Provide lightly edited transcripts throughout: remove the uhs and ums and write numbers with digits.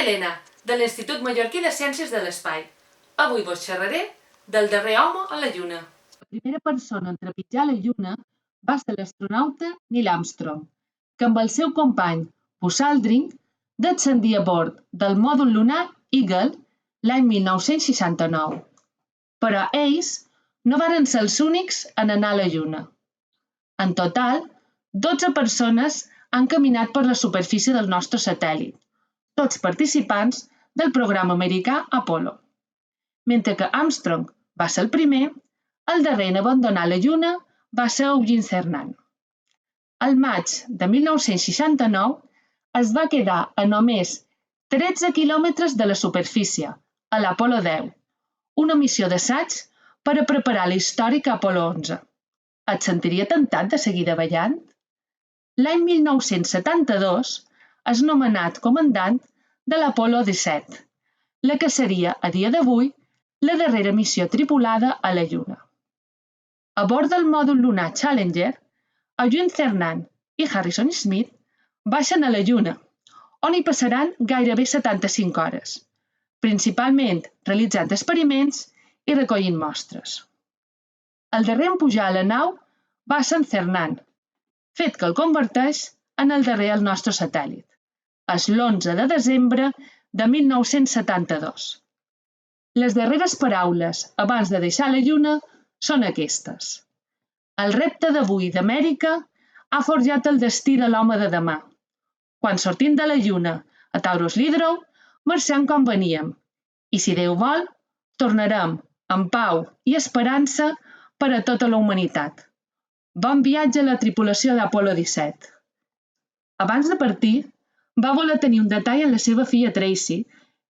Helena, de l'Institut Mallorquí de Ciències de l'Espai. Avui vos xerraré del darrer home a la Lluna. La primera persona en trepitjar la Lluna va ser l'astronauta Neil Armstrong, que amb el seu company Buzz Aldrin descendia a bord del mòdul lunar Eagle l'any 1969. Però ells no varen ser els únics en anar a la Lluna. En total, 12 persones han caminat per la superfície del nostre satèl·lit, tots participants del programa americà Apollo. Mentre que Armstrong va ser el primer, el darrer en abandonar la Lluna va ser Eugene Cernan. Al maig de 1969 es va quedar a només 13 quilòmetres de la superfície, a l'Apollo 10, una missió d'assaig per a preparar la històrica Apollo 11. Et sentiria tentat de seguir davallant? L'any 1972 és nomenat comandant de l'Apollo 17, la que seria, a dia d'avui, la darrera missió tripulada a la Lluna. A bord del mòdul lunar Challenger, Eugene Cernan i Harrison Smith baixen a la Lluna, on hi passaran gairebé 75 hores, principalment realitzant experiments i recollint mostres. El darrer en pujar a la nau va ser en Cernan, fet que el converteix en el darrer al nostre satèl·lit. És l'11 de desembre de 1972. Les darreres paraules abans de deixar la Lluna són aquestes. El repte d'avui d'Amèrica ha forjat el destí de l'home de demà. Quan sortim de la Lluna a Taurus Lidrow, marxem com veníem. I si Déu vol, tornarem amb pau i esperança per a tota la humanitat. Bon viatge a la tripulació d'Apollo 17. Abans de partir, va voler tenir un detall en la seva filla Tracy,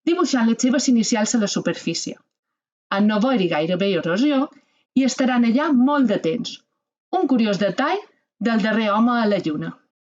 dibuixant les seves inicials a la superfície. En no haver-hi gairebé erosió i estaran allà molt de temps. Un curiós detall del darrer home a la Lluna.